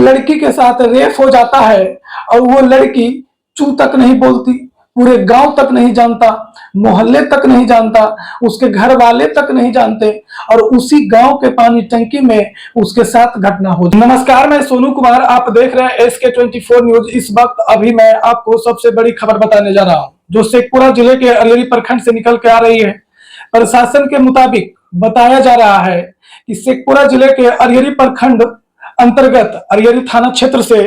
लड़की के साथ रेप हो जाता है और वो लड़की चू तक नहीं बोलती, पूरे गांव तक नहीं जानता, मोहल्ले तक नहीं जानता, उसके घर वाले तक नहीं जानते और उसी गांव के पानी टंकी में उसके साथ घटना हो। नमस्कार, मैं सोनू कुमार, आप देख रहे हैं SK24 न्यूज। इस वक्त अभी मैं आपको सबसे बड़ी खबर बताने जा रहा हूं जो शेखपुरा जिले के अरियरी प्रखंड से निकल के आ रही है। प्रशासन के मुताबिक बताया जा रहा है कि शेखपुरा जिले के अरियरी प्रखंड अंतर्गत अरियरी थाना क्षेत्र से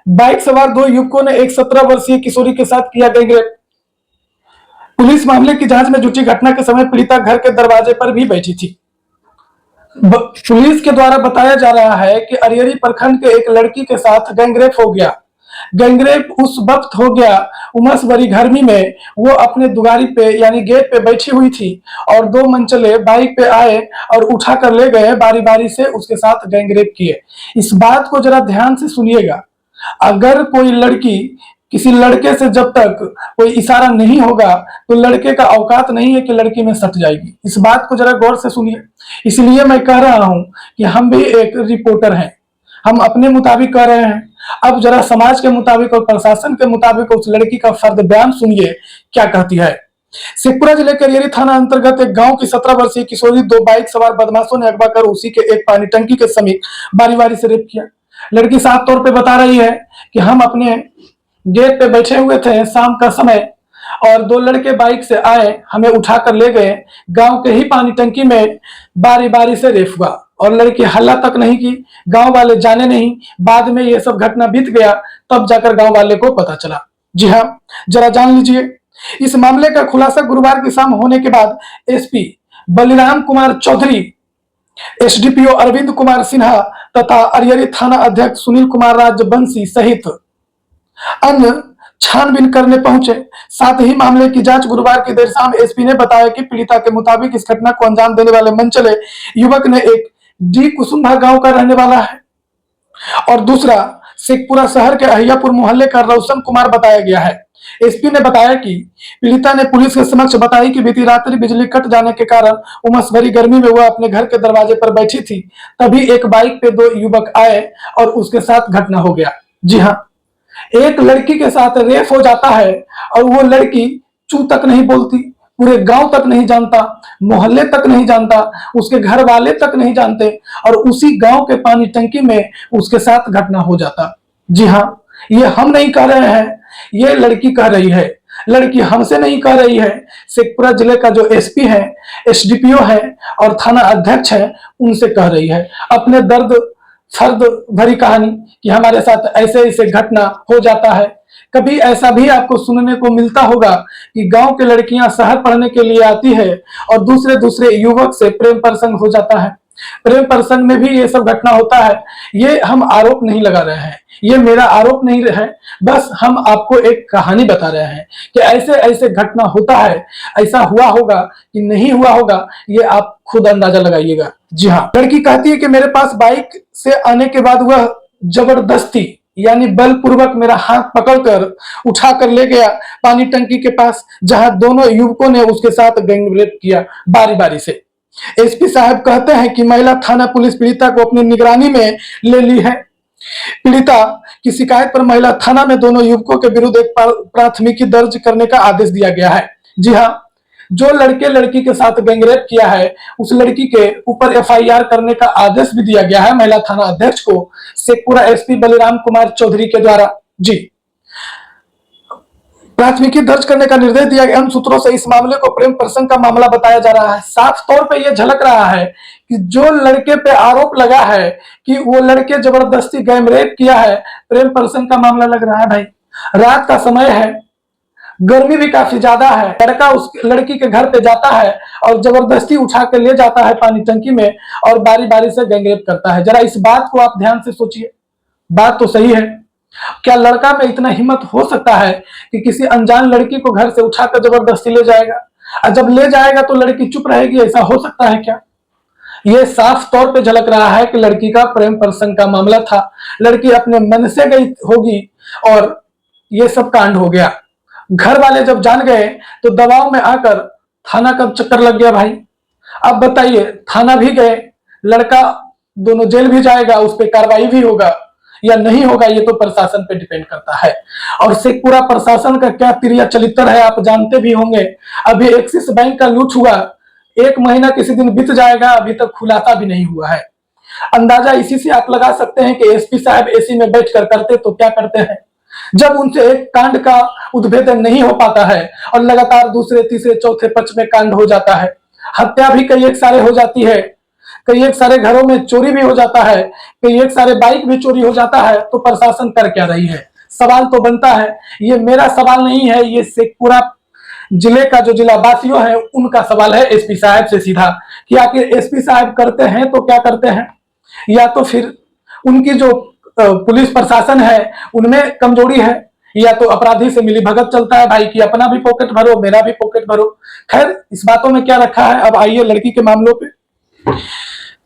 बाइक सवार दो युवकों ने एक 17 वर्षीय किशोरी के साथ किया गैंगरेप। पुलिस मामले की जांच में जुटी। घटना के समय पीड़िता घर के दरवाजे पर भी बैठी थी। पुलिस के द्वारा बताया जा रहा है कि अरियरी प्रखंड के एक लड़की के साथ गैंगरेप हो गया। गैंगरेप उस वक्त हो गया उमस भरी गर्मी में, वो अपने दुआरी पे यानी गेट पे बैठी हुई थी और दो मंचले बाइक पे आए और उठा कर ले गए, बारी बारी से उसके साथ गैंगरेप किए। इस बात को जरा ध्यान से सुनिएगा। अगर कोई लड़की किसी लड़के से जब तक कोई इशारा नहीं होगा तो लड़के का औकात नहीं है कि लड़की में सट जाएगी। इस बात को जरा गौर से सुनिए। इसलिए मैं कह रहा हूं कि हम भी एक रिपोर्टर हैं, हम अपने मुताबिक कह रहे हैं। अब जरा समाज के मुताबिक और प्रशासन के मुताबिक उस लड़की का फर्द बयान सुनिए क्या कहती है। शेखपुरा जिले के अरियरी थाना अंतर्गत एक गांव की 17 वर्षीय किशोरी दो बाइक सवार बदमाशों ने अगवा कर उसी के एक पानी टंकी के समीप बारी बारी से रेप किया। लड़की साफ तौर पे बता रही है कि हम अपने गेट पे बैठे हुए थे शाम का समय और दो लड़के बाइक से आए, हमें उठा कर ले गए। गांव के ही पानी टंकी में बारी बारी से रेप हुआ और लड़की हल्ला तक नहीं की, गांव वाले जाने नहीं। बाद में ये सब घटना बीत गया, तब जाकर गांव वाले को पता चला। जी हाँ, जरा जान लीजिए। इस मामले का खुलासा गुरुवार की शाम होने के बाद SP बलिराम कुमार चौधरी, SDPO अरविंद कुमार सिन्हा तथा अरियरी थाना अध्यक्ष सुनील कुमार राजबंशी सहित अन्य छानबीन करने पहुंचे। साथ ही मामले की जांच गुरुवार की देर शाम SP ने बताया कि पीड़िता के मुताबिक इस घटना को अंजाम देने वाले मंचले युवक ने एक डी कुसुम्भा गांव का रहने वाला है और दूसरा शेखपुरा शहर के अहियापुर मोहल्ले का रोशन कुमार बताया गया है। SP ने बताया कि पीड़िता ने पुलिस के समक्ष बताई कि बीती रात्रि बिजली कट जाने के कारण उमस भरी गर्मी में वह अपने घर के दरवाजे पर बैठी थी, तभी एक बाइक पे दो युवक आए और उसके साथ घटना हो गया। जी हाँ, एक लड़की के साथ रेप हो जाता है और वो लड़की चू तक नहीं बोलती, पूरे गांव तक नहीं जानता, मोहल्ले तक नहीं जानता, उसके घर वाले तक नहीं जानते और उसी गांव के पानी टंकी में उसके साथ घटना हो जाता। जी हाँ, ये हम नहीं कह रहे हैं, ये लड़की कह रही है। लड़की हमसे नहीं कह रही है, शेखपुरा जिले का जो SP है, SDPO है और थाना अध्यक्ष है, उनसे कह रही है अपने दर्द फर्द भरी कहानी कि हमारे साथ ऐसे ऐसे घटना हो जाता है। कभी ऐसा भी आपको सुनने को मिलता होगा कि गांव की लड़कियां शहर पढ़ने के लिए आती है और दूसरे युवक से प्रेम प्रसंग हो जाता है। प्रेम प्रसंग में भी ये सब घटना होता है। ये हम आरोप नहीं लगा रहे हैं, ये मेरा आरोप नहीं है, बस हम आपको एक कहानी बता रहे हैं कि ऐसे ऐसे घटना होता है। ऐसा हुआ होगा कि नहीं हुआ होगा, ये आप खुद अंदाजा लगाइएगा। जी हाँ, लड़की कहती है कि मेरे पास बाइक से आने के बाद वह जबरदस्ती यानी बलपूर्वक मेरा हाथ पकड़कर उठा कर ले गया पानी टंकी के पास, जहां दोनों युवकों ने उसके साथ गैंगरेप किया बारी बारी से। SP साहब कहते हैं कि महिला थाना पुलिस पीड़िता को अपनी निगरानी में ले ली है। पीड़िता की शिकायत पर महिला थाना में दोनों युवकों के विरुद्ध एक प्राथमिकी दर्ज करने का आदेश दिया गया है। जी हाँ, जो लड़के लड़की के साथ गैंगरेप किया है उस लड़की के ऊपर FIR करने का आदेश भी दिया गया है महिला थाना अध्यक्ष को शेखपुरा SP बलिराम कुमार चौधरी के द्वारा। जी, प्राथमिकी दर्ज करने का निर्देश दिया गया। सूत्रों से इस मामले को प्रेम प्रसंग का मामला बताया जा रहा है। साफ तौर पे यह झलक रहा है कि जो लड़के पे आरोप लगा है कि वो लड़के जबरदस्ती गैंगरेप किया है, प्रेम प्रसंग का मामला लग रहा है। भाई, रात का समय है, गर्मी भी काफी ज्यादा है, लड़का उस लड़की के घर पे जाता है और जबरदस्ती उठा के ले जाता है पानी टंकी में और बारी बारी से गैंगरेप करता है। जरा इस बात को आप ध्यान से सोचिए। बात तो सही है, क्या लड़का में इतना हिम्मत हो सकता है कि किसी अनजान लड़की को घर से उठाकर जबरदस्ती ले जाएगा और जब ले जाएगा तो लड़की चुप रहेगी? ऐसा हो सकता है क्या? यह साफ तौर पे झलक रहा है कि लड़की का प्रेम प्रसंग का मामला था। लड़की अपने मन से गई होगी और यह सब कांड हो गया। घर वाले जब जान गए तो दबाव में आकर थाना का चक्कर लग गया। भाई, अब बताइए, थाना भी गए, लड़का दोनों जेल भी जाएगा, उस पर कार्रवाई भी होगा। या नहीं होगा, ये तो प्रशासन पे डिपेंड करता है। और शेखपुरा प्रशासन का क्या प्रिय चरित्र है आप जानते भी होंगे। अभी एक्सिस बैंक का लूट हुआ, 1 महीना किसी दिन बीत जाएगा, अभी तक खुलासा भी नहीं हुआ है। अंदाजा इसी से आप लगा सकते हैं कि एसपी साहब एसी में बैठकर करते तो क्या करते हैं। जब उनसे एक कांड का उद्भेदन नहीं हो पाता है और लगातार दूसरे तीसरे चौथे पांचवें कांड हो जाता है, हत्या भी कई एक सारे हो जाती है, कई एक सारे घरों में चोरी भी हो जाता है, कई एक सारे बाइक भी चोरी हो जाता है, तो प्रशासन कर क्या रही है। सवाल तो बनता है, ये मेरा सवाल नहीं है, ये शेखपुरा जिले का जो जिला वासियों है उनका सवाल है एसपी साहब से सीधा, कि आखिर एसपी साहब करते हैं तो क्या करते हैं, या तो फिर उनकी जो पुलिस प्रशासन है उनमें कमजोरी है, या तो अपराधी से मिली भगत चलता है भाई कि अपना भी पॉकेट भरो मेरा भी पॉकेट भरो। खैर, इस बातों में क्या रखा है, अब आइए लड़की के मामलों पे।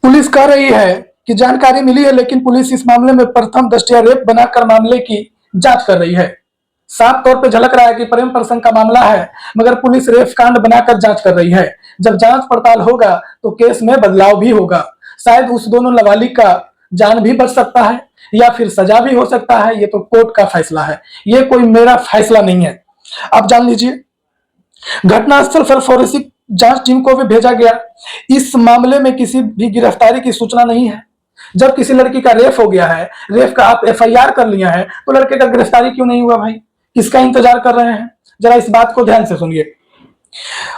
पुलिस कह रही है कि जानकारी मिली है, लेकिन पुलिस इस मामले में प्रथम दृष्टया रेप बनाकर मामले की जांच कर रही है। साफ तौर पे झलक रहा है कि प्रेम प्रसंग का मामला है, मगर पुलिस रेप कांड बनाकर जांच कर रही है। जब जांच पड़ताल होगा तो केस में बदलाव भी होगा, शायद उस दोनों नाबालिग का जान भी बच सकता है या फिर सजा भी हो सकता है। ये तो कोर्ट का फैसला है, ये कोई मेरा फैसला नहीं है। आप जान लीजिए, घटनास्थल पर फोरेंसिक जांच टीम को भी भेजा गया। इस मामले में किसी भी गिरफ्तारी की सूचना नहीं है। जब किसी लड़की का रेप हो गया है, रेप का आप एफआईआर कर लिया है, तो लड़के का गिरफ्तारी क्यों नहीं हुआ भाई, किसका इंतजार कर रहे हैं, जरा इस बात को ध्यान से सुनिए।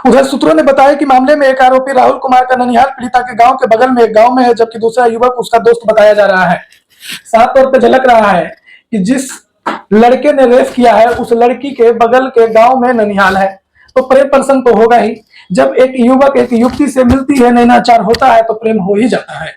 उधर सूत्रों ने बताया कि मामले में एक आरोपी राहुल कुमार का ननिहाल पीड़िता के गांव के बगल में एक गांव में है, जबकि दूसरा युवक उसका दोस्त बताया जा रहा है। साफ तौर पर झलक रहा है कि जिस लड़के ने रेप किया है उस लड़की के बगल के गांव में ननिहाल है, तो प्रेम प्रसंग तो होगा ही। जब एक युवक एक युवती से मिलती है, नैनाचार होता है, तो प्रेम हो ही जाता है।